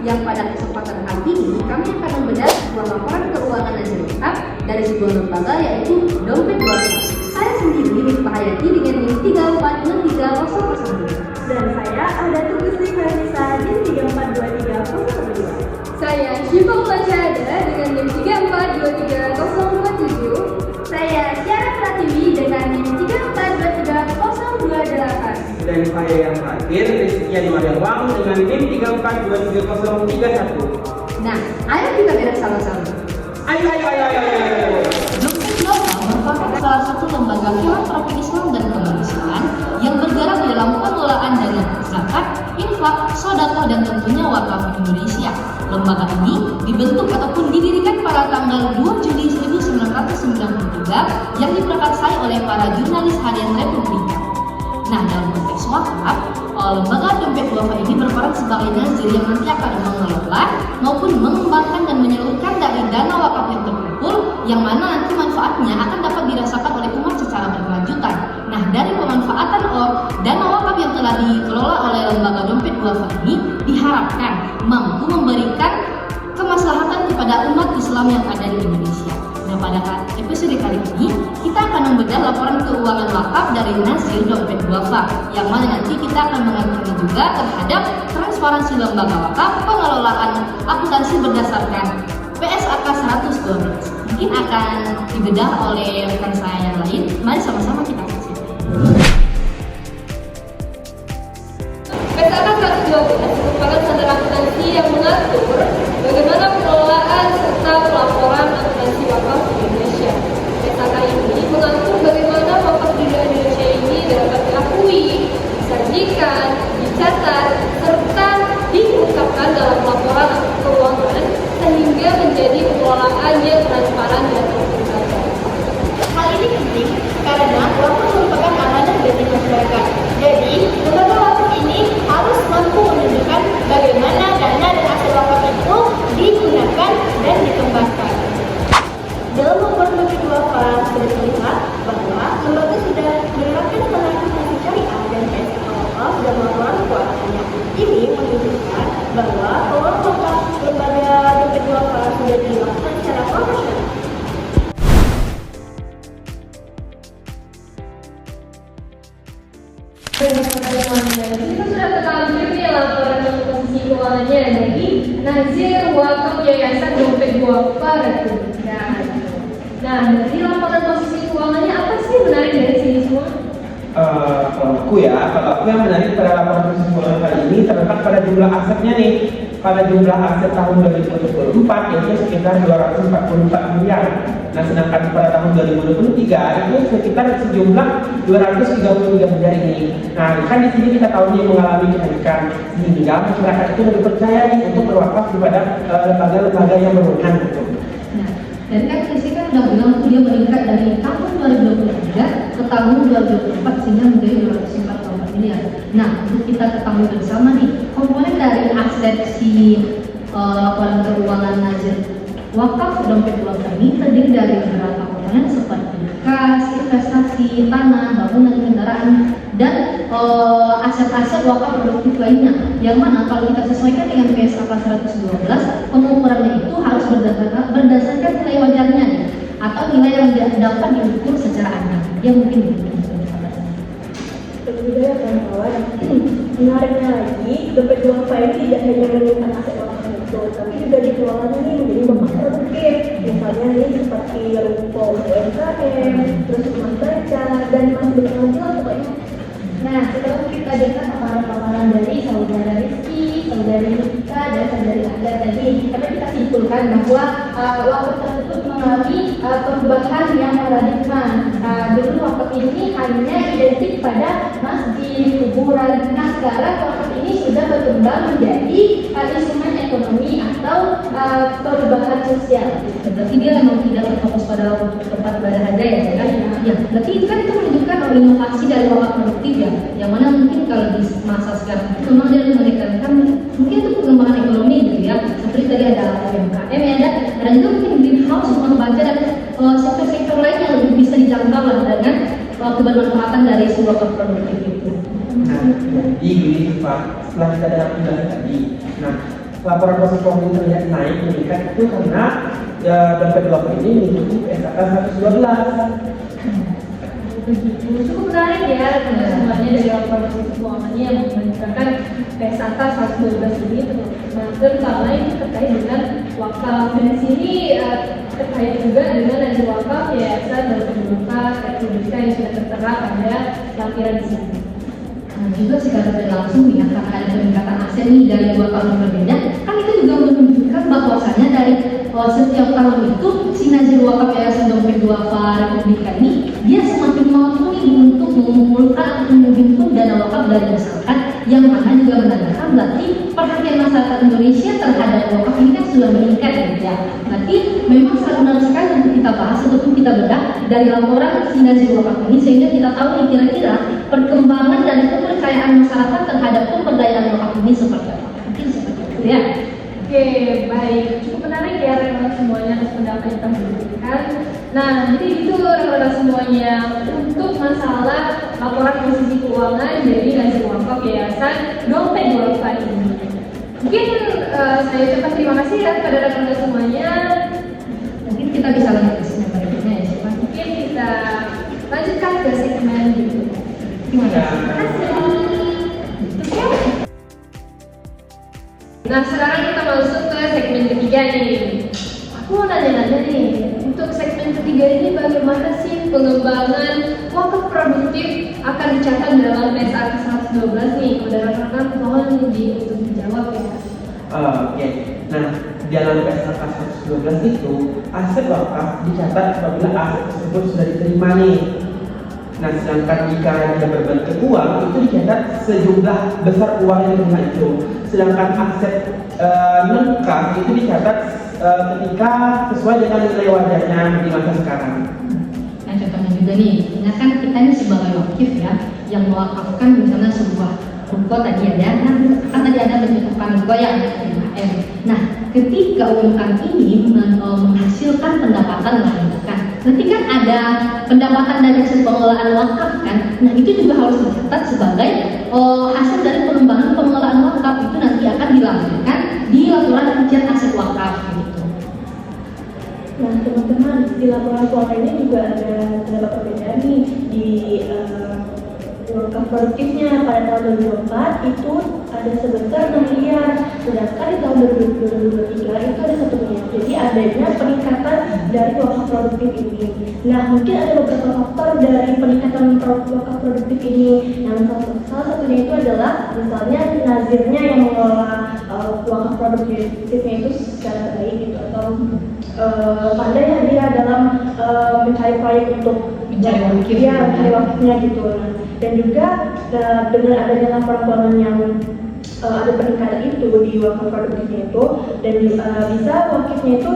yang pada kesempatan kali ini kami akan membedah sebuah laporan keuangan nazir wakaf dari sebuah lembaga yaitu Dompet Wakaf. Saya sendiri Miftah Hayati dengan NIM 34230002. Dan saya ada Tugusti Vanessa NIM 342302. Saya Syifa Ulashada dengan NIM 34230027. Saya Syara Pratiwi dengan NIM 34230028. Dan saya yang terakhir, Rizky Adimadawang dengan NIM 34230031. Nah, ayo kita bedah sama-sama. Ayo. Dompet Wakaf merupakan salah satu lembaga filantropi Islam dan kemanusiaan yang bergerak dalam pengelolaan dana zakat, infak, sedekah dan tentunya wakaf Indonesia. Lembaga ini dibentuk ataupun didirikan pada tanggal 2 Juli 1993 yang diprakarsai oleh para jurnalis harian Republika. Nah, dalam konteks wakaf, lembaga Dompet Wakaf ini berperan sebagai nazir yang nanti akan mengelola maupun mengembangkan dan menyalurkan dari dana wakaf yang terkumpul, yang mana nanti manfaatnya akan dapat dirasakan oleh umat secara berkelanjutan. Nah, dari pemanfaatan dana wakaf yang telah dikelola oleh lembaga Dompet Wakaf ini diharapkan mampu memberikan kemaslahatan kepada umat Islam yang ada di Indonesia. Nah, pada episode kali ini kita akan membedah laporan keuangan wakaf dari Nazir Dompet Wakaf, yang mana nanti kita akan mengaitkan juga terhadap transparansi lembaga wakaf, pengelolaan akuntansi berdasarkan PSAK 112. Mungkin akan dibedah oleh rekan saya yang lain. Mari sama-sama kita saksikan. PSAK 112 merupakan standar akuntansi yang mengatur bagaimana pengelolaan serta pelaporan akuntansi wakaf di Indonesia. PSAK ini mengatur bagaimana wakaf di Indonesia ini dapat diakui, disajikan, dicatat, serta diungkapkan dalam laporan keuangan sehingga menjadi pengelolaan yang transparan dan terbuka. Hal ini penting karena wakaf merupakan amanah bagi masyarakat. Jadi, lembaga wakaf ini harus mampu menunjukkan bagaimana dana dan aset wakaf itu digunakan dan dikembangkan. Dalam laporan Dompet Wakaf sudah terlihat bahwa lembaga sudah menerapkan standar akuntansi syariah dan PSAK wakaf dalam laporan keuangannya. Ini menunjukkan bahwa keuangan wakaf lembaga Dompet Wakaf sudah dilakukan secara profesional. Kita sudah ketahui nih laporan komposisi keuangannya dari Nazir Wakaf Yayasan Dompet Wakaf Republika. Nah, dari laporan posisi keuangannya apa sih menarik dari sini semua? Kalau aku yang menarik pada laporan posisi keuangan kali ini terletak pada jumlah asetnya nih. Pada jumlah aset tahun 2024 yaitu sekitar 244 miliar. Nah, sedangkan pada tahun 2023 itu sekitar sejumlah 233 miliar ini. Nah, kan di sini kita tahu nih mengalami kenaikan sehingga masyarakat itu lebih percaya nih untuk berwakaf kepada lembaga-lembaga yang berwenang gitu. Nah, dan kan sisi kan udah bilang tuh dia meningkat dari tahun 2023 ke tahun 2024 sehingga menjadi 244 miliar. Nah, untuk kita ketahui bersama nih, komponen dari aset si laporan keuangan Nazir Wakaf Dompet Wakaf ini terdiri dari beberapa komponen seperti kas, investasi, tanah, bangunan, kendaraan, dan aset-aset wakaf produktif lainnya. Yang mana kalau kita sesuaikan dengan PSAK 112, pengukurannya itu harus berdasarkan nilai wajarnya nih, atau nilai yang dapat diukur secara adil. Dia mungkin begitu. Berbeda kawan-kawan, menariknya lagi, Dompet Wakaf ini tidak hanya menyimpan aset wakaf itu, tapi juga dikelola ini menjadi wakaf produktif. Misalnya ini seperti ruko UMKM, terus rumah baca, dan masih banyak lagi lah pokoknya. Nah, setelah kita dengar paparan-paparan dari saudara Rizky, saudari Nika, dan saudari Anda tadi, dapat kita simpulkan bahwa wakaf tersebut mengalami perubahan yang paradigma. Dulu wakaf ini hanya identik pada masjid, kuburan. Nah, sekarang wakaf ini sudah berkembang menjadi instrumen ekonomi atau perubahan sosial. Berarti dia memang tidak berfokus pada tempat ibadah aja ya, kan? Ya, berarti itu kan itu menunjukkan inovasi dari wakaf produktif ya, yang mana mungkin kalau di masa sekarang itu memang dia menekankan mungkin itu pengembangan ekonomi gitu ya, seperti tadi ada UMKM ya, dan juga mungkin greenhouse rumah baca dan sektor-sektor lain yang lebih bisa dijangkau dengan kebermanfaatan dari sebuah wakaf produktif itu. Nah, jadi gini Pak, setelah kita dengar penjelasan tadi, nah laporan proses keuangan ini terlihat naik meningkat itu karena dompet wakaf ini mengikuti PSAK 112. Begitu, cukup menarik ya semuanya dari laporan proses keuangannya yang menunjukkan PSAK 112 ini terutama ini terkait dengan wakaf. Dan di sini terkait juga dengan nazir wakaf yayasan dan pemerintah Republika yang sudah tertera pada lampiran di sini. Nah, juga secara tidak langsung ya, karena ada peningkatan aset nih dari dua tahun berbeda, kan itu juga menunjukkan bahwasanya dari setiap tahun itu si nazir wakaf yayasan dompet duafa Republika ini dia semakin mampu nih untuk mengumpulkan atau menghimpun dana wakaf dari masyarakat, yang mana juga menandakan berarti perhatian masyarakat Indonesia terhadap wakaf ini kan sudah meningkat gitu ya. Berarti memang sangat menarik sekali untuk kita bahas ataupun kita bedah dari laporan si nazir wakaf ini, sehingga kita tahu nih kira-kira perkembangan dan kepercayaan masyarakat terhadap pemberdayaan wakaf ini seperti apa. Mungkin seperti itu ya. Oke, baik. Cukup menarik ya rekan semuanya atas pendapat yang telah diberikan. Nah, jadi itu rekan semuanya untuk masalah laporan posisi keuangan dari nazir wakaf yayasan dompet duafa ini. Mungkin saya ucapkan terima kasih ya kepada rekan semuanya. Mungkin kita bisa lanjut ke segmen berikutnya ya, Siapa? Mungkin kita lanjutkan ke segmen berikutnya. Terima Terima kasih. kasih. Nah, sekarang kita masuk ke segmen ketiga nih. Aku mau nanya-nanya nih, untuk segmen ketiga ini bagaimana sih pengembangan wakaf produktif akan dicatat dalam PSAK 112 nih? Kepada rekan-rekan mohon untuk dijawab ya. Oke. Nah, dalam PSAK 112 itu aset wakaf dicatat apabila aset tersebut sudah diterima nih. Nah, sedangkan jika dia berbentuk uang itu dicatat sejumlah besar uang yang diterima itu. Sedangkan aset lengkap itu dicatat ketika sesuai dengan nilai wajarnya di masa sekarang. Nah, contohnya juga nih, ingatkan kita ini sebagai wakif ya, yang mewakafkan misalnya sebuah ruko tadi ada, nah kan tadi ada menentukan ruko yang 5M. Nah, ketika UMKM ini menghasilkan pendapatan menentukan, nanti kan ada pendapatan dari hasil pengelolaan wakaf kan, nah itu juga harus dicatat sebagai hasil dari pengembangan pengelolaan wakaf, itu nanti akan dilampirkan di laporan rincian aset wakaf gitu. Nah, teman-teman, di laporan keuangan ini juga ada terdapat perbedaan nih di wakaf produktifnya. Pada tahun 2004 itu ada sebesar 6 miliar, sedangkan di tahun 2023 itu ada 1 miliar. Jadi adanya peningkatan dari wakaf produktif ini. Nah, mungkin ada beberapa faktor dari peningkatan wakaf produktif ini. Yang salah satunya itu adalah misalnya nazirnya yang mengelola wakaf produktifnya itu secara baik gitu, atau pandai dia dalam mencari proyek untuk Mencari wakif. ya, mencari wakifnya gitu. Nah, dan juga dengan adanya laporan keuangan yang ada peningkatan itu di wakaf produktifnya itu, dan bisa wakifnya itu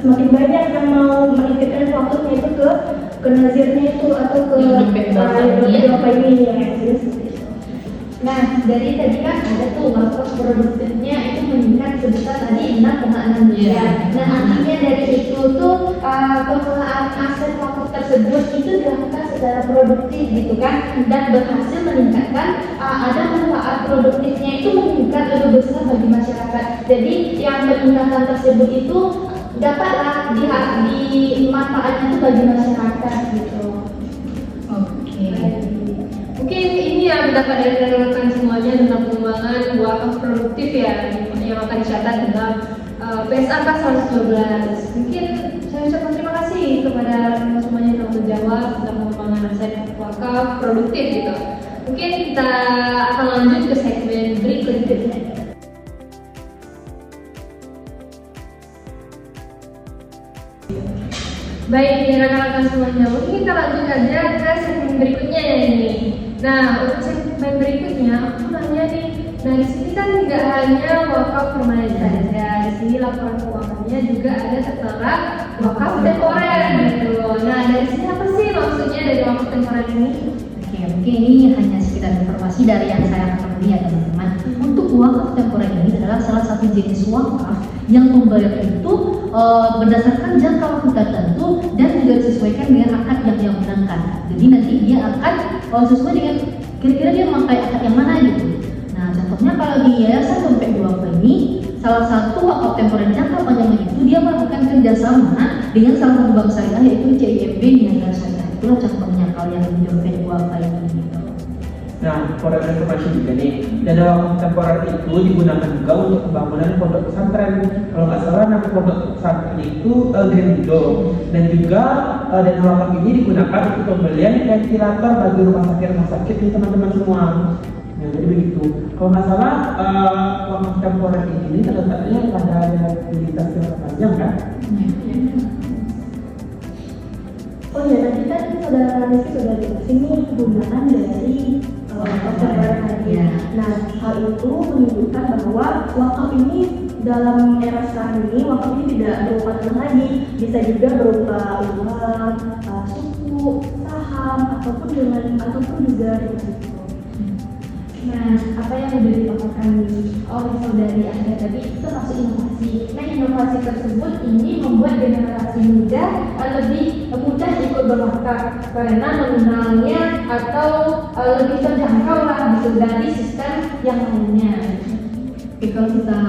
semakin banyak yang mau menitipkan wakifnya itu ke nazirnya itu atau ke dompet apa ini yang jelas seperti itu. Nah, dari tadi kan ada tuh wakaf produktifnya itu meningkat sebesar tadi 6,6 miliar. Nah, artinya dari itu tuh pengelolaan aset wakaf tersebut itu dilakukan secara produktif gitu kan, dan berhasil meningkatkan ada manfaat produktifnya itu meningkat lebih besar bagi masyarakat. Jadi yang peningkatan tersebut itu dapatlah dimanfaatnya itu bagi masyarakat gitu. Oke. Mungkin ini yang dapat dari rekan semuanya tentang pengembangan wakaf produktif ya yang akan dicatat dalam PSAK 112. Mungkin saya ucapkan terima kasih kepada rekan semuanya yang telah menjawab tentang pengembangan aset wakaf produktif gitu. Mungkin kita akan lanjut ke segmen berikutnya. Baik, rekan-rekan semuanya, mungkin kita lanjut aja ke segmen berikutnya ya ini. Nah, untuk segmen berikutnya, aku nanya nih, nah di sini kan tidak hanya wakaf permanen saja, di sini laporan keuangannya juga ada tertera wakaf temporer gitu. Nah, dari sini apa sih maksudnya dari wakaf temporer ini? Oke, mungkin ini hanya sekedar informasi dari yang saya ketahui ya teman-teman. Untuk wakaf temporer ini adalah salah satu jenis wakaf yang pembayar itu berdasarkan jangka waktu tertentu dan juga disesuaikan dengan akad yang dia menangkan. Jadi nanti dia akan sesuai dengan kira-kira dia memakai akad yang mana gitu. Nah, contohnya kalau di yayasan dompet duafa ini salah satu wakaf temporer jangka panjang itu dia melakukan kerjasama dengan salah satu bank syariah yaitu CIMB Niaga Syariah. Itulah contohnya kalau yang di dompet duafa ini gitu. Nah, for informasi juga nih, dana wakaf temporer itu digunakan juga untuk pembangunan pondok pesantren. Kalau nggak salah nama pondok pesantren itu Gerindo, dan juga dana wakaf ini digunakan untuk pembelian ventilator bagi rumah sakit nih teman-teman semua. Nah, jadi begitu. Kalau nggak salah wakaf temporer ini terletaknya pada utilitas jangka panjang kan? Oh ya, tadi kan saudara Rizky sudah jelasin nih kegunaan dari wakaf temporer tadi. Nah, hal itu menunjukkan bahwa wakaf ini dalam era sekarang ini, wakaf ini tidak berupa tanah lagi, bisa juga berupa uang, suku, saham, ataupun juga deposito. Nah, apa yang sudah dilakukan oleh saudari Anda tadi itu termasuk inovasi. Nah, inovasi tersebut ini membuat generasi muda lebih mudah ikut berwakaf karena nominalnya atau lebih terjangkau lah gitu dari sistem yang lainnya. Oke, kalau kita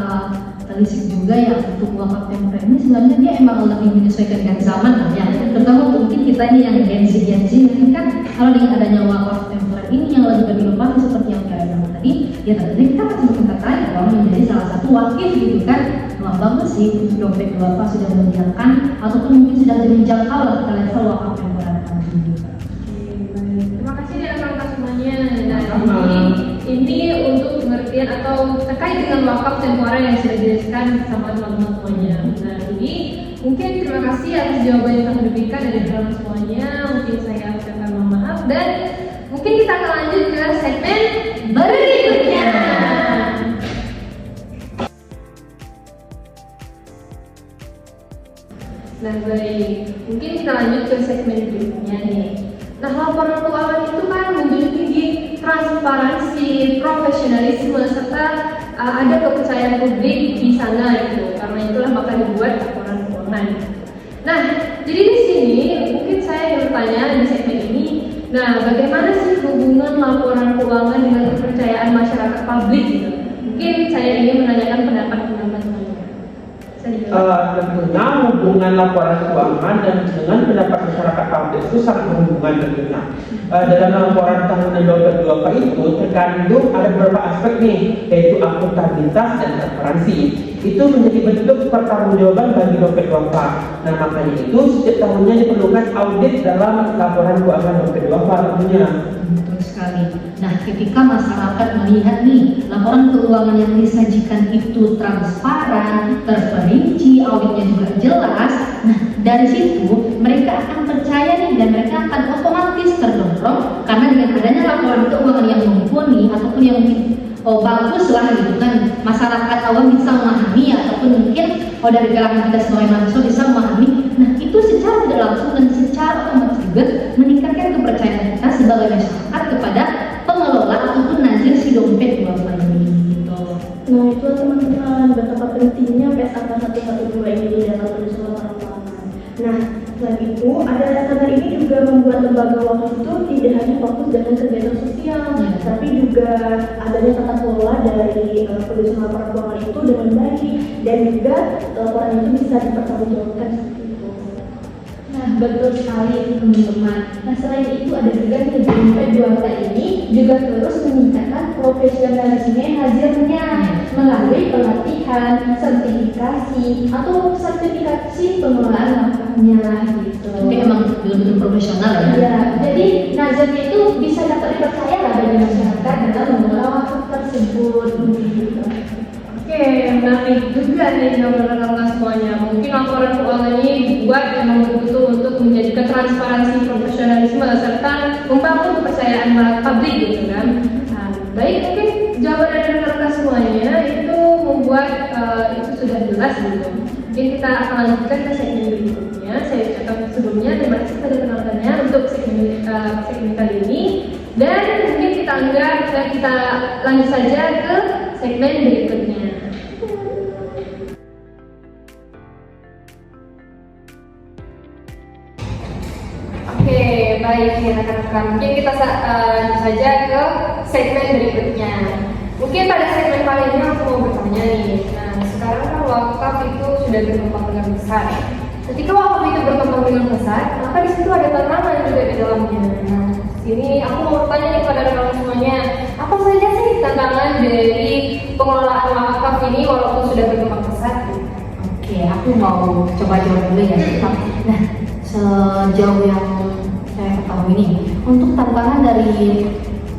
telisik juga ya untuk wakaf temporer ini sebenarnya dia emang lebih menyesuaikan dengan zaman lah ya. Terutama mungkin kita ini yang Gen Z ini kan kalau dengan adanya wakaf temporer ini yang lebih berinovasi seperti yang kalian bilang tadi, ya tentunya kita masih berkata bahwa menjadi salah satu wakif gitu kan. Wah, bagus sih dompet duafa sudah menyediakan ataupun mungkin sudah menjangkau lah ke level wakaf temporer tadi. Terima kasih ya rekan-rekan semuanya. Nah, ini untuk pengertian atau terkait dengan wakaf temporer yang sudah dijelaskan sama teman-teman semuanya. Nah, ini mungkin terima kasih atas jawaban yang telah diberikan dari teman-teman semuanya. Mungkin saya ucapkan mohon maaf dan mungkin kita akan lanjut ke segmen berikutnya. Nah, baik. Mungkin kita lanjut ke segmen berikutnya nih. Nah, laporan keuangan itu kan menunjukkan tinggi transparansi, profesionalisme, serta ada kepercayaan publik di sana gitu. Karena itulah maka dibuat laporan keuangan. Nah, jadi di sini mungkin saya ingin bertanya di segmen ini. Nah, bagaimana sih hubungan laporan keuangan dengan kepercayaan masyarakat publik gitu? Mungkin saya ingin menanyakan pendapat teman-teman semuanya. Tentunya hubungan laporan keuangan dan dengan pendapat masyarakat publik itu sangat berhubungan tentunya. Dalam laporan tahunan dompet duafa itu terkandung ada beberapa aspek nih, yaitu akuntabilitas dan transparansi. Itu menjadi bentuk pertanggungjawaban bagi dompet duafa. Nah, makanya itu setiap tahunnya diperlukan audit dalam laporan keuangan dompet duafa tentunya. Betul sekali. Nah, ketika masyarakat melihat nih laporan keuangan yang disajikan itu transparan, terperinci, auditnya juga jelas, nah dari situ mereka akan percaya nih dan mereka akan otomatis terdorong karena dengan adanya laporan keuangan yang mumpuni ataupun yang bagus lah gitu kan, masyarakat awam bisa memahami ataupun mungkin dari kalangan kita sebagai mahasiswa bisa memahami. Nah, itu secara tidak langsung dan secara otomatis juga meningkatkan kepercayaan kita sebagai masyarakat kepada pengelola ataupun nazir si dompet duafa ini gitu. Nah, itu teman-teman betapa pentingnya PSAK 112 ini di dalam penyusunan laporan keuangan. Nah, selain itu ada standar ini juga membuat lembaga wakaf itu tidak hanya fokus dengan kegiatan sosial, tapi juga adanya tata kelola dari penyusunan laporan keuangan itu dengan baik dan juga laporan itu bisa dipertanggungjawabkan seperti itu. Nah, betul sekali teman-teman. Nah, selain itu ada juga nih dompet duafa ini juga terus meningkatkan profesionalisme hazirnya melalui pelatihan, sertifikasi atau sertifikasi pengelolaan wakafnya gitu. Jadi emang betul-betul profesional ya. Ya, jadi nazarnya itu bisa dapat dipercaya lah bagi masyarakat dalam mengelola wakaf tersebut. Gitu. Oke, menarik juga nih rekan-rekan semuanya. Mungkin laporan keuangan ini dibuat memang betul-betul untuk menjadikan transparansi, profesionalisme serta membangun kepercayaan publik gitu kan. Nah, baik, mungkin jawaban dari rekan-rekan semuanya itu membuat itu sudah jelas gitu. Mungkin kita akan lanjutkan ke segmen berikutnya. Saya ucapkan sebelumnya terima kasih pada penontonnya untuk segmen kali ini. Dan mungkin kita lanjut saja ke segmen berikutnya. Oke, baik ya rekan-rekan. Mungkin kita lanjut saja ke segmen berikutnya. Mungkin pada segmen kali ini aku mau bertanya nih. Nah, sekarang kan wakaf itu sudah berkembang dengan besar. Ketika wakaf itu berkembang dengan besar, maka di situ ada tantangan juga di dalamnya. Nah, sini aku mau bertanya nih kepada rekan semuanya, apa saja sih tantangan dari pengelolaan wakaf ini walaupun sudah berkembang besar? Oke, aku mau coba jawab dulu ya. Nah, sejauh yang saya ketahui nih, untuk tantangan dari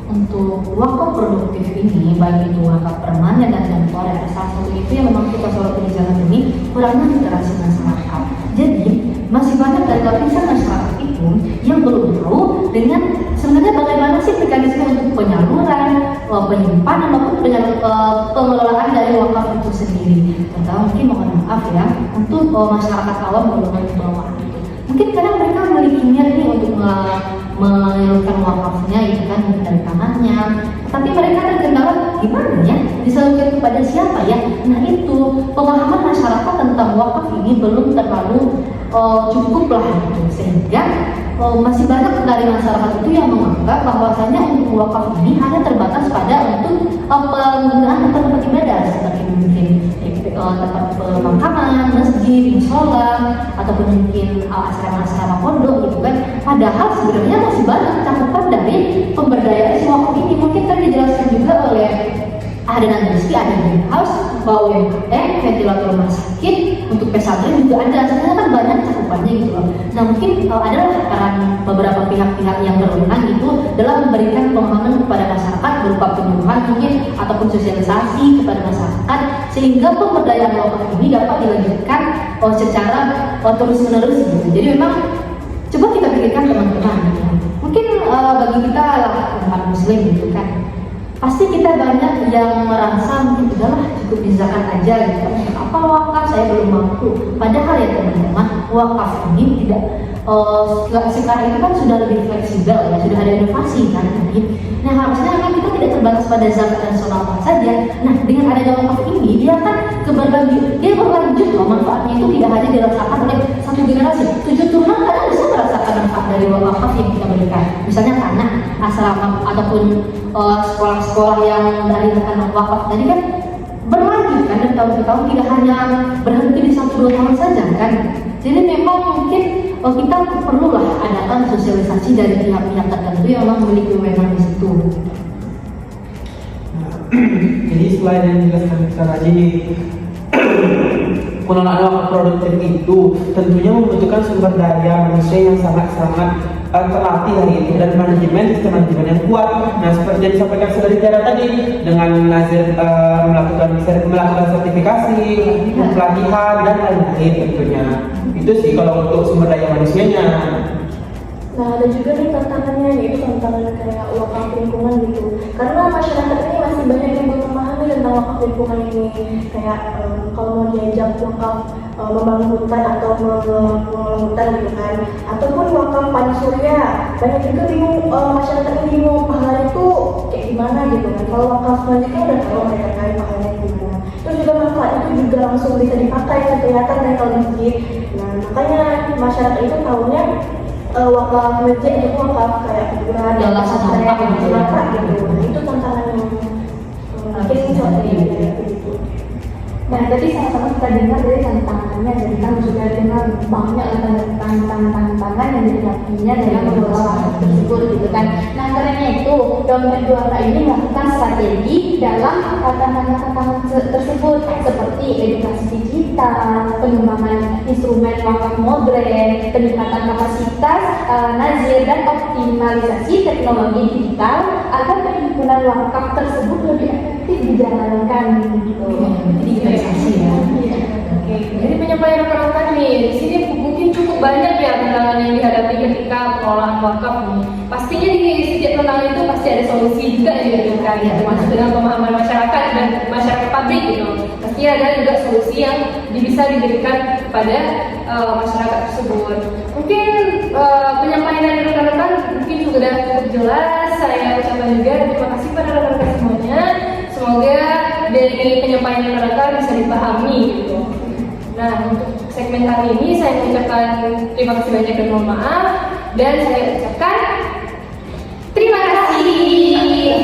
untuk wakaf produktif ini, baik itu wakaf permanen dan temporer, salah satu itu yang memang kita selalu di jalan ini kurangnya literasi masyarakat. Jadi masih banyak dari lapisan masyarakat itu yang belum tahu dengan sebenarnya bagaimana sih mekanisme untuk penyaluran, penyimpanan maupun pengelolaan dari wakaf itu sendiri. Contoh mungkin mohon maaf ya untuk masyarakat awam golongan bawah itu. Mungkin karena mereka memiliki niat nih untuk menyalurkan wakafnya itu kan dari tangannya, tapi mereka ada kendala gimana ya disalurkan kepada siapa ya. Nah itu pemahaman masyarakat tentang wakaf ini belum terlalu cukup lah gitu, sehingga masih banyak dari masyarakat itu yang menganggap bahwasanya untuk wakaf ini hanya terbatas pada untuk penggunaan tempat ibadah seperti mungkin tempat pemakaman, masjid, musola, ataupun mungkin asrama-asrama pondok gitu kan. Padahal sebenarnya masih banyak cakupan dari pemberdayaan si wakaf ini. Mungkin tadi dijelaskan juga oleh ada nanti ada greenhouse, bawa UMKM, ventilator rumah sakit, untuk pesantren juga ada. Sebenarnya kan banyak cakupannya gitu loh. Nah mungkin adalah peran beberapa pihak-pihak yang berwenang itu dalam memberikan pemahaman kepada masyarakat berupa penyuluhan mungkin ataupun sosialisasi kepada masyarakat sehingga pemberdayaan wakaf ini dapat dilanjutkan secara terus-menerus gitu. Jadi memang coba kita pikirkan teman-teman gitu. Mungkin bagi kita lah umat muslim gitu kan, pasti kita banyak yang merasa mungkin udahlah cukup zakat aja gitu. Apa wakaf saya belum mampu. Padahal ya teman-teman, wakaf ini tidak sekarang itu kan sudah lebih fleksibel ya, sudah ada inovasi kan mungkin. Nah harusnya kan kita tidak terbatas pada zakat dan sholawat saja. Nah dengan adanya wakaf ini dia kan berlanjut loh, manfaatnya itu tidak hanya dirasakan oleh satu generasi. 7 turunan kadang bisa merasakan manfaat dari wakaf yang kita berikan. Misalnya tanah, asrama ataupun sekolah-sekolah yang dari rekan wakaf tadi kan berlanjut kan dari tahun ke tahun, tidak hanya berhenti di 1-2 tahun saja kan. Jadi memang mungkin kita perlulah adakan sosialisasi dari pihak-pihak tertentu yang memang memiliki wewenang di situ. Jadi selain yang dijelaskan tadi, pengelolaan wakaf produktif itu tentunya membutuhkan sumber daya manusia yang sangat-sangat terlatih hari ini dan sistem manajemen yang kuat. Nah seperti yang disampaikan sudah Tiara tadi, dengan Nazir melakukan sertifikasi, pelatihan dan lain-lain tentunya. Itu sih kalau untuk sumber daya manusianya. Nah, ada juga nih tantangannya, yaitu tantangan kayak wakaf lingkungan gitu. Karena masyarakat ini masih banyak yang belum memahami tentang wakaf lingkungan ini. Kayak kalau mau diajak wakaf membangun hutan atau mengelola hutan gitu kan, ataupun wakaf panen surya. Banyak juga bingung, masyarakat ini bingung pahala itu kayak gimana gitu kan. Kalau wakaf selanjutnya udah tahu mereka kan pahalanya gimana. Terus juga manfaat itu juga langsung bisa dipakai, kelihatan dari kalau masjid. Nah, makanya masyarakat itu tahunya wakaf masjid itu wakaf kayak kuburan dan pesantren gitu. Nah, itu tantangannya. Mungkin seperti itu. Nah, tadi sama-sama kita dengar dari tantangannya, jadi kan sudah dengar banyak tantangan yang dihadapinya dalam mengelola wakaf tersebut gitu kan. Nah, karena itu Dompet Duara ini melakukan strategi dalam tantangan tersebut seperti edukasi digital, pengembangan instrumen wakaf modern, peningkatan kapasitas nazir dan optimalisasi teknologi digital agar perhimpunan wakaf tersebut lebih efektif dijalankan gitu. Digitalisasi ya. Oke, jadi penyampaian rekan-rekan nih, di sini mungkin cukup banyak ya tantangan yang dihadapi ketika pengelolaan wakaf nih. Pastinya di setiap tantangan itu pasti ada solusi juga yang diberikan ya, termasuk dengan pemahaman masyarakat dan masyarakat pabrik gitu. Pasti ada juga solusi yang bisa diberikan kepada masyarakat tersebut. Mungkin penyampaian dari rekan-rekan mungkin sudah cukup jelas. Saya ucapkan juga terima kasih pada rekan-rekan semuanya. Semoga dari penyampaian rekan-rekan bisa dipahami gitu. Nah, untuk segmen kali ini saya mengucapkan terima kasih banyak dan mohon maaf, dan saya ucapkan terima kasih.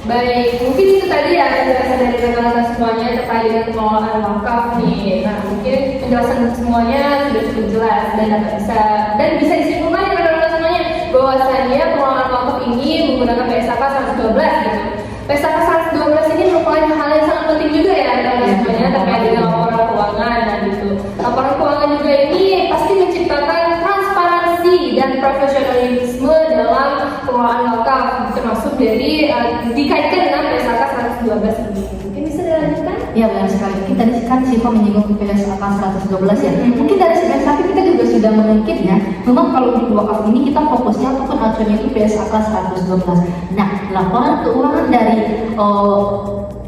Baik, mungkin itu tadi ya penjelasan dari rekan-rekan semuanya terkait dengan pengelolaan wakaf nih. Nah, mungkin penjelasan semuanya sudah cukup jelas dan bisa disimpulkan ya rekan-rekan semuanya bahwasannya pengelolaan wakaf ini menggunakan PSAK 112 gitu. PSAK 112 ini merupakan hal yang sangat penting juga ya rekan-rekan semuanya terkait dengan laporan keuangan dan gitu. Laporan keuangan juga ini pasti menciptakan transparansi dan profesionalisme dalam pengelolaan wakaf, termasuk dari dikaitkan dengan PSAK 112 ini. Mungkin bisa dilanjutkan? Ya benar sekali. Kita tadi kan Siva menyinggung PSAK 112 ya. Mungkin dari segi sapi kita juga sudah mengungkit ya. Memang kalau di wakaf ini kita fokusnya ataupun acuannya itu PSAK 112. Nah, laporan keuangan dari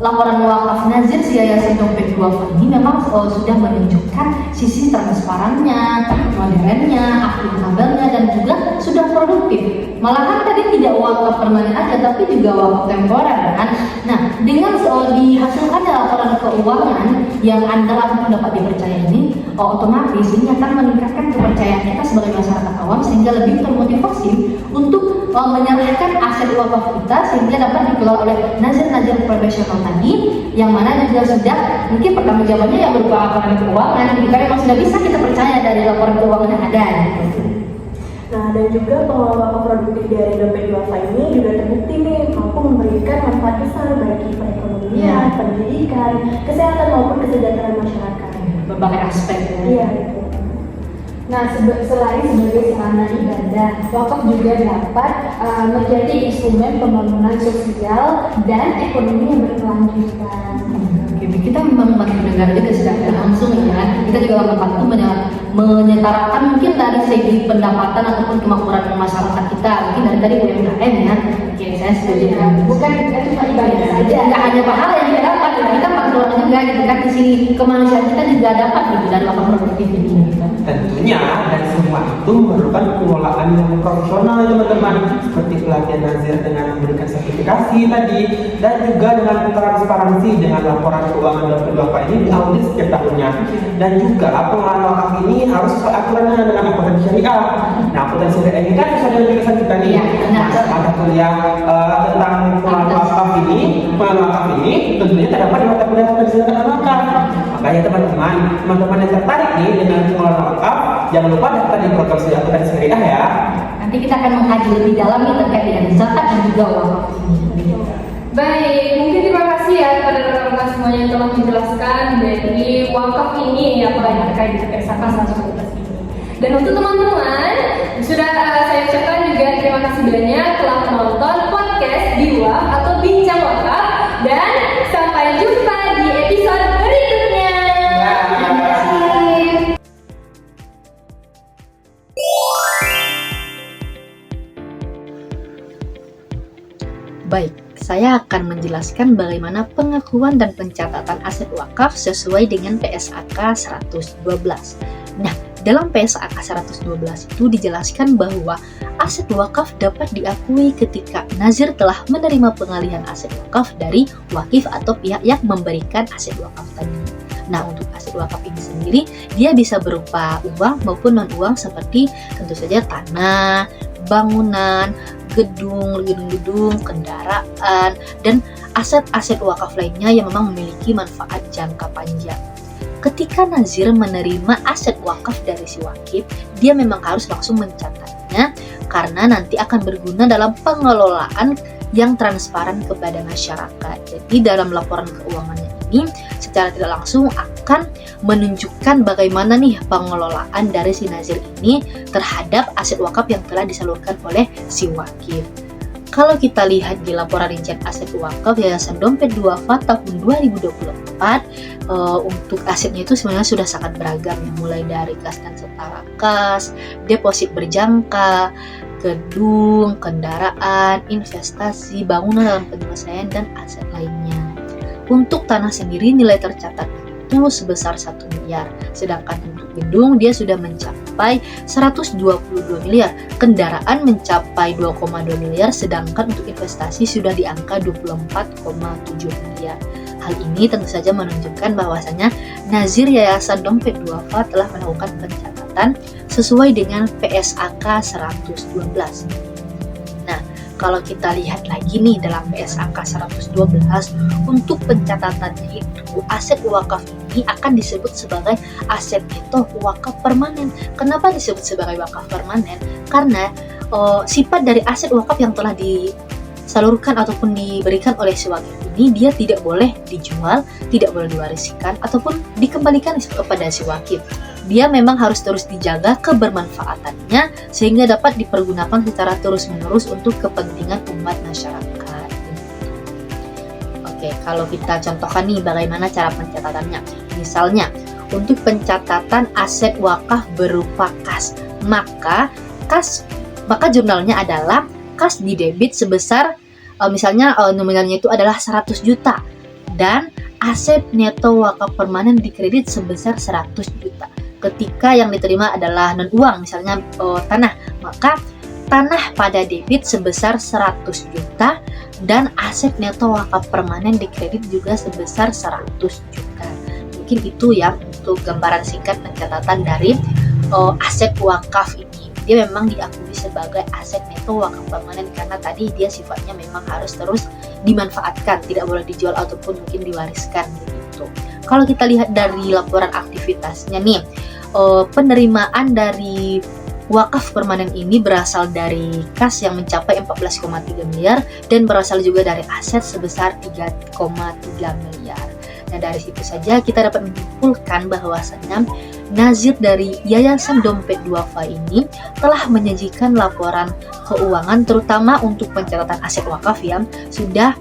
laporan wakaf nazir si Yayasan Dompet Duafa ini memang sudah menunjukkan sisi transparannya, modernnya, akuntabelnya, dan juga sudah produktif. Malahan tadi tidak wakaf permanen aja, tapi juga wakaf temporer kan. Nah, dengan dihasilkannya laporan keuangan yang andal ataupun dapat dipercaya ini, otomatis ini akan meningkatkan kepercayaan kita sebagai masyarakat awam sehingga lebih termotivasi untuk menyerahkan aset wakaf kita sehingga dapat dikelola oleh nazir-nazir profesional tadi, yang mana juga sudah mungkin pertanggungjawabannya yang berupa laporan keuangan, jika memang sudah bisa kita percaya dari laporan keuangan yang ada. Nah, dan juga pengelola produktif dari Dompet Duafa ini juga terbukti nih mampu memberikan manfaat besar bagi perekonomian, pendidikan, kesehatan maupun kesejahteraan masyarakat. Berbagai aspek ya. Iya. Nah, selain sebagai sarana ibadah, wakaf juga dapat menjadi instrumen pembangunan sosial dan ekonomi yang berkelanjutan. Kita membantu negara juga secara langsung ya. Kita juga membantu menyetarakan mungkin dari segi pendapatan ataupun kemakmuran masyarakat kita. Mungkin dari tadi UMKM ya. Oke, saya setuju. Bukan cuma ibadah saja. Nggak hanya pahala yang kita dapat, kita bantu orang juga gitu kan. Di sini kemanusiaan kita juga dapat gitu dari wakaf produktif ini. Gitu. Tentunya dan semua itu memerlukan pengelolaan yang profesional teman-teman, seperti pelatihan nazir dengan memberikan sertifikasi tadi, dan juga dengan transparansi dengan laporan keuangan Dompet Duafa ini diaudit setiap tahunnya, dan juga pengelolaan wakaf ini harus sesuai aturannya dengan akuntansi syariah. Nah, akuntansi syariah ini kan sesuai dengan jurusan kita nih. Ada kuliah tentang pengelolaan wakaf ini, tentunya terdapat di mata kuliah akuntansi syariah wakaf. Makanya teman-teman yang tertarik nih dengan pengelolaan wakaf, jangan lupa daftar di program studi akuntansi syariah ya. Nanti kita akan mengkaji lebih dalam nih terkait dengan zakat dan juga wakaf ini. Baik, mungkin terima kasih ya kepada rekan-rekan semuanya yang telah menjelaskan dari wakaf ini apa yang terkait dengan PSAK 112 ini. Dan untuk teman-teman, sudah saya ucapkan juga terima kasih banyak telah menonton podcast Biwa atau Bincang Wakaf, dan sampai jumpa di episode berikutnya. Terima kasih. Baik, saya akan menjelaskan bagaimana pengakuan dan pencatatan aset wakaf sesuai dengan PSAK 112. Nah, dalam PSAK 112 itu dijelaskan bahwa aset wakaf dapat diakui ketika nazir telah menerima pengalihan aset wakaf dari wakif atau pihak yang memberikan aset wakaf tadi. Nah, untuk aset wakaf ini sendiri, dia bisa berupa uang maupun non-uang seperti tentu saja tanah, bangunan, gedung, kendaraan, dan aset-aset wakaf lainnya yang memang memiliki manfaat jangka panjang. Ketika nazir menerima aset wakaf dari si wakif, dia memang harus langsung mencatatnya karena nanti akan berguna dalam pengelolaan yang transparan kepada masyarakat. Jadi dalam laporan keuangannya ini secara tidak langsung akan menunjukkan bagaimana nih pengelolaan dari si nazir ini terhadap aset wakaf yang telah disalurkan oleh si wakif. Kalau kita lihat di laporan rincian aset wakaf Yayasan Dompet Duafa tahun 2024, untuk asetnya itu sebenarnya sudah sangat beragam ya, mulai dari kas dan setara kas, deposit berjangka, gedung, kendaraan, investasi, bangunan dalam penyelesaian, dan aset lainnya. Untuk tanah sendiri nilai tercatat itu sebesar 1 miliar, sedangkan untuk gedung dia sudah mencapai 122 miliar, kendaraan mencapai 2,2 miliar, sedangkan untuk investasi sudah di angka 24,7 miliar. Hal ini tentu saja menunjukkan bahwasanya nazir Yayasan Dompet Duafa telah melakukan pencatatan sesuai dengan PSAK 112. Nah, kalau kita lihat lagi nih dalam PSAK 112, untuk pencatatannya itu aset wakaf ini akan disebut sebagai aset neto wakaf permanen. Kenapa disebut sebagai wakaf permanen? Karena sifat dari aset wakaf yang telah disalurkan ataupun diberikan oleh si wakif ini, dia tidak boleh dijual, tidak boleh diwariskan ataupun dikembalikan kepada si wakif. Dia memang harus terus dijaga kebermanfaatannya sehingga dapat dipergunakan secara terus-menerus untuk kepentingan umat masyarakat. Oke, kalau kita contohkan nih bagaimana cara pencatatannya. Misalnya, untuk pencatatan aset wakaf berupa kas, maka jurnalnya adalah kas di debit sebesar misalnya nominalnya itu adalah 100 juta dan aset neto wakaf permanen di kredit sebesar 100 juta. Ketika yang diterima adalah non uang, misalnya tanah, maka tanah pada debit sebesar 100 juta dan aset neto wakaf permanen di kredit juga sebesar 100 juta. Mungkin itu ya untuk gambaran singkat pencatatan dari aset wakaf ini. Dia memang diakui sebagai aset neto wakaf permanen karena tadi dia sifatnya memang harus terus dimanfaatkan, tidak boleh dijual ataupun mungkin diwariskan gitu. Kalau kita lihat dari laporan aktivitasnya nih, penerimaan dari wakaf permanen ini berasal dari kas yang mencapai 14,3 miliar dan berasal juga dari aset sebesar 3,3 miliar. Nah, dari situ saja kita dapat menyimpulkan bahwasannya nazir dari Yayasan Dompet Duafa ini telah menyajikan laporan keuangan terutama untuk pencatatan aset wakaf yang sudah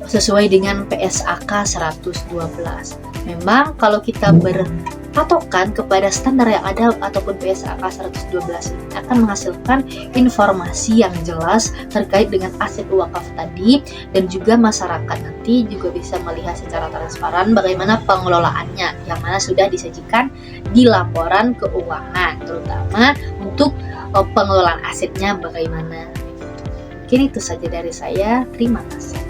sesuai dengan PSAK 112. Memang kalau kita berpatokan kepada standar yang ada ataupun PSAK 112 ini akan menghasilkan informasi yang jelas terkait dengan aset wakaf tadi dan juga masyarakat nanti juga bisa melihat secara transparan bagaimana pengelolaannya yang mana sudah disajikan di laporan keuangan terutama untuk pengelolaan asetnya bagaimana. Mungkin itu saja dari saya. Terima kasih.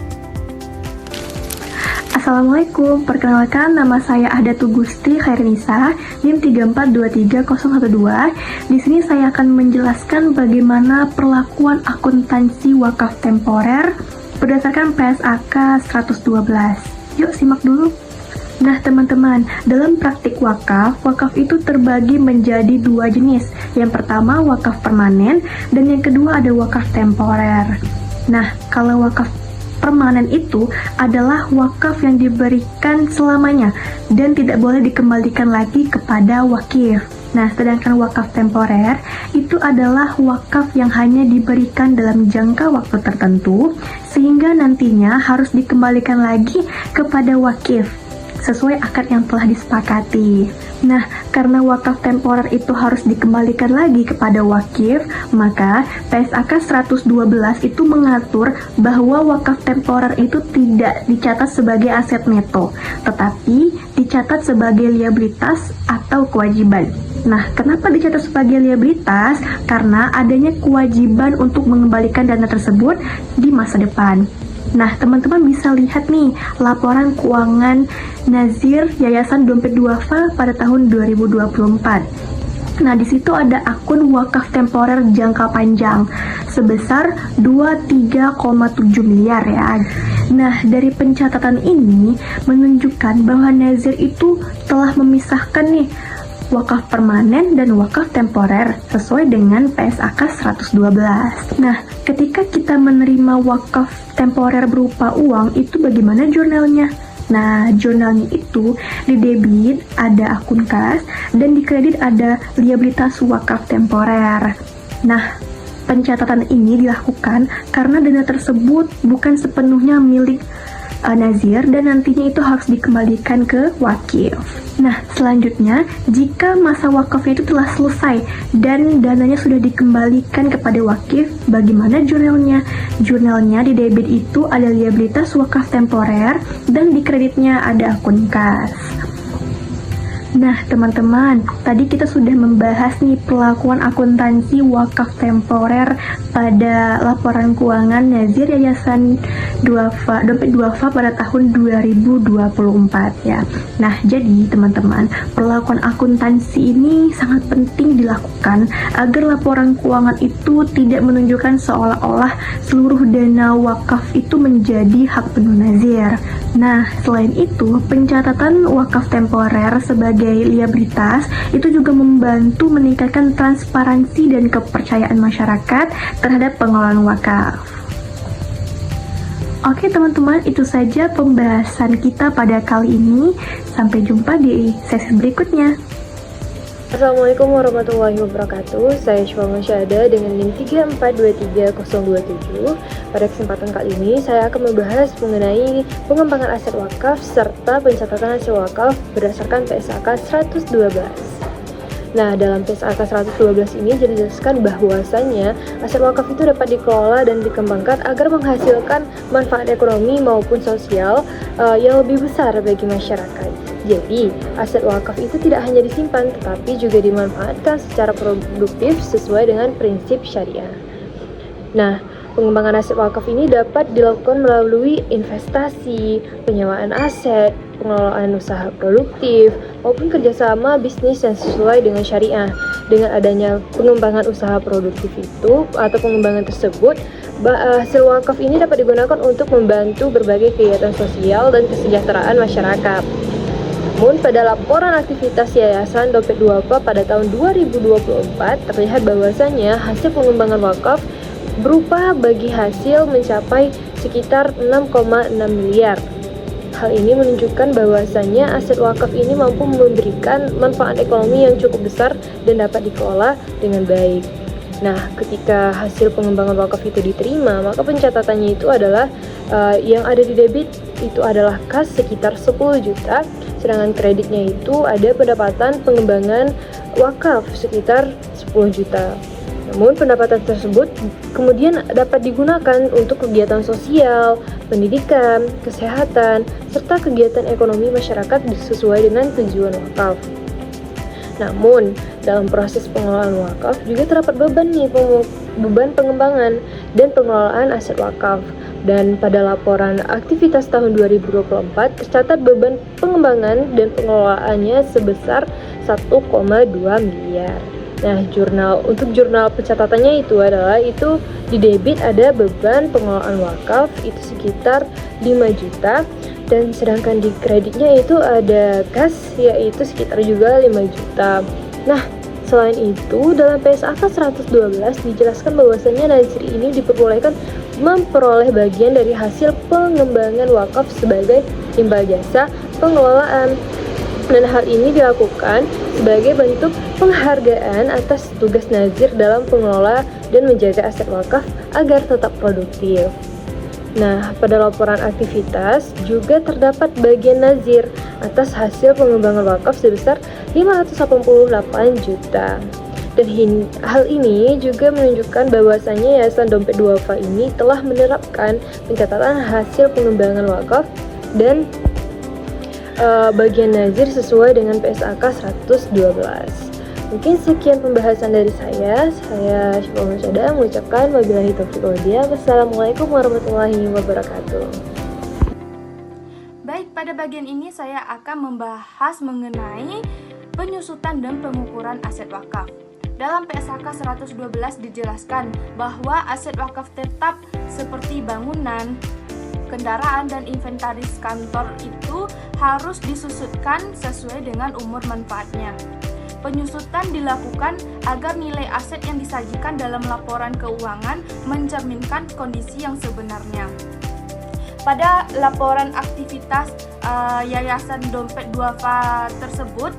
Assalamualaikum, perkenalkan nama saya Ahdatul Gusti Khairnisa, NIM 3423012. Di sini saya akan menjelaskan bagaimana perlakuan akuntansi wakaf temporer berdasarkan PSAK 112. Yuk simak dulu. Nah teman-teman, dalam praktik wakaf itu terbagi menjadi dua jenis. Yang pertama wakaf permanen dan yang kedua ada wakaf temporer. Nah, kalau wakaf permanen itu adalah wakaf yang diberikan selamanya dan tidak boleh dikembalikan lagi kepada wakif. Nah, sedangkan wakaf temporer itu adalah wakaf yang hanya diberikan dalam jangka waktu tertentu sehingga nantinya harus dikembalikan lagi kepada wakif sesuai akad yang telah disepakati. Nah, karena wakaf temporer itu harus dikembalikan lagi kepada wakif, maka PSAK 112 itu mengatur bahwa wakaf temporer itu tidak dicatat sebagai aset neto, tetapi dicatat sebagai liabilitas atau kewajiban. Nah, kenapa dicatat sebagai liabilitas? Karena adanya kewajiban untuk mengembalikan dana tersebut di masa depan. Nah, teman-teman bisa lihat nih laporan keuangan nazir Yayasan Dompet Duafa pada tahun 2024. Nah, di situ ada akun wakaf temporer jangka panjang sebesar 23,7 miliar ya. Nah, dari pencatatan ini menunjukkan bahwa nazir itu telah memisahkan nih wakaf permanen dan wakaf temporer sesuai dengan PSAK 112. Nah, ketika kita menerima wakaf temporer berupa uang, itu bagaimana jurnalnya? Nah, jurnalnya itu di debit ada akun kas dan di kredit ada liabilitas wakaf temporer. Nah, pencatatan ini dilakukan karena dana tersebut bukan sepenuhnya milik nazir dan nantinya itu harus dikembalikan ke wakif. Nah, selanjutnya jika masa wakafnya itu telah selesai dan dananya sudah dikembalikan kepada wakif, bagaimana jurnalnya? Jurnalnya di debit itu ada liabilitas wakaf temporer dan di kreditnya ada akun kas. Nah, teman-teman, tadi kita sudah membahas nih perlakuan akuntansi wakaf temporer pada laporan keuangan Nazir Yayasan Dompet Duafa pada tahun 2024 ya. Nah, jadi teman-teman, perlakuan akuntansi ini sangat penting dilakukan agar laporan keuangan itu tidak menunjukkan seolah-olah seluruh dana wakaf itu menjadi hak penuh Nazir. Nah, selain itu, pencatatan wakaf temporer sebagai liabilitas itu juga membantu meningkatkan transparansi dan kepercayaan masyarakat terhadap pengelolaan wakaf. Oke teman-teman, itu saja pembahasan kita pada kali ini. Sampai jumpa di sesi berikutnya. Assalamualaikum warahmatullahi wabarakatuh. Saya Syufa Masyada dengan NIM 3423027. Pada kesempatan kali ini saya akan membahas mengenai pengembangan aset wakaf serta pencatatan hasil wakaf berdasarkan PSAK 112. Nah, dalam PSAK 112 ini dijelaskan bahwasannya aset wakaf itu dapat dikelola dan dikembangkan agar menghasilkan manfaat ekonomi maupun sosial yang lebih besar bagi masyarakat. Jadi, aset wakaf itu tidak hanya disimpan, tetapi juga dimanfaatkan secara produktif sesuai dengan prinsip syariah. Nah, pengembangan aset wakaf ini dapat dilakukan melalui investasi, penyewaan aset, pengelolaan usaha produktif, maupun kerjasama bisnis yang sesuai dengan syariah. Dengan adanya pengembangan usaha produktif itu atau pengembangan tersebut, hasil wakaf ini dapat digunakan untuk membantu berbagai kegiatan sosial dan kesejahteraan masyarakat. Namun pada laporan aktivitas Yayasan Dompet Duafa pada tahun 2024 terlihat bahwasannya hasil pengembangan wakaf berupa bagi hasil mencapai sekitar 6,6 miliar. Hal ini menunjukkan bahwasannya aset wakaf ini mampu memberikan manfaat ekonomi yang cukup besar dan dapat dikelola dengan baik. Nah, ketika hasil pengembangan wakaf itu diterima, maka pencatatannya itu adalah yang ada di debit itu adalah kas sekitar 10 juta, sedangkan kreditnya itu ada pendapatan pengembangan wakaf sekitar 10 juta. Namun pendapatan tersebut kemudian dapat digunakan untuk kegiatan sosial, pendidikan, kesehatan, serta kegiatan ekonomi masyarakat sesuai dengan tujuan wakaf. Namun, dalam proses pengelolaan wakaf juga terdapat beban pengembangan dan pengelolaan aset wakaf. Dan pada laporan aktivitas tahun 2024 tercatat beban pengembangan dan pengelolaannya sebesar 1,2 miliar. Nah, untuk jurnal pencatatannya itu di debit ada beban pengelolaan wakaf itu sekitar 5 juta, dan sedangkan di kreditnya itu ada kas yaitu sekitar juga 5 juta. Nah, selain itu dalam PSAK 112 dijelaskan bahwasannya nazir ini diperbolehkan memperoleh bagian dari hasil pengembangan wakaf sebagai imbal jasa pengelolaan. Dan hal ini dilakukan sebagai bentuk penghargaan atas tugas nazir dalam pengelola dan menjaga aset wakaf agar tetap produktif. Nah, pada laporan aktivitas juga terdapat bagian nazir atas hasil pengembangan wakaf sebesar 588 juta. Dan hal ini juga menunjukkan bahwasannya Yayasan Dompet Duafa ini telah menerapkan pencatatan hasil pengembangan wakaf dan bagian nazir sesuai dengan PSAK 112. Mungkin sekian pembahasan dari saya. Saya Syufa Masyada mengucapkan wabillahi taufiq wal hidayah. Wassalamualaikum warahmatullahi wabarakatuh. Baik, pada bagian ini saya akan membahas mengenai penyusutan dan pengukuran aset wakaf. Dalam PSAK 112 dijelaskan bahwa aset wakaf tetap seperti bangunan, kendaraan, dan inventaris kantor itu harus disusutkan sesuai dengan umur manfaatnya. Penyusutan dilakukan agar nilai aset yang disajikan dalam laporan keuangan mencerminkan kondisi yang sebenarnya. Pada laporan aktivitas Yayasan Dompet Duafa tersebut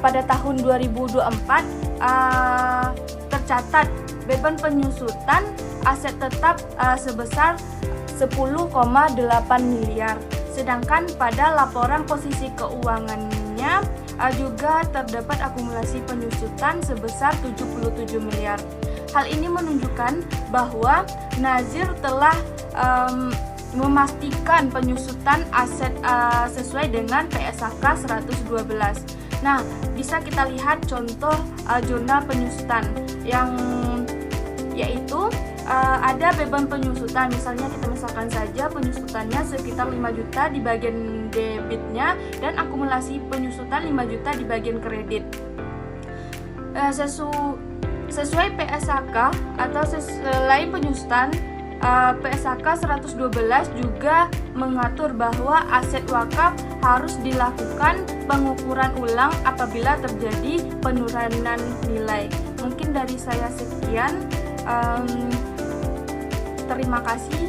pada tahun 2024 tercatat beban penyusutan aset tetap sebesar 10,8 miliar. Sedangkan pada laporan posisi keuangannya juga terdapat akumulasi penyusutan sebesar 77 miliar. Hal ini menunjukkan bahwa nazir telah memastikan penyusutan aset sesuai dengan PSAK 112. Nah, bisa kita lihat contoh jurnal penyusutan yang yaitu ada beban penyusutan. Misalnya kita misalkan saja penyusutannya sekitar 5 juta di bagian debitnya dan akumulasi penyusutan 5 juta di bagian kredit. Sesuai PSAK atau selain penyusutan, PSAK 112 juga mengatur bahwa aset wakaf harus dilakukan pengukuran ulang apabila terjadi penurunan nilai. Mungkin dari saya sekian. Terima kasih.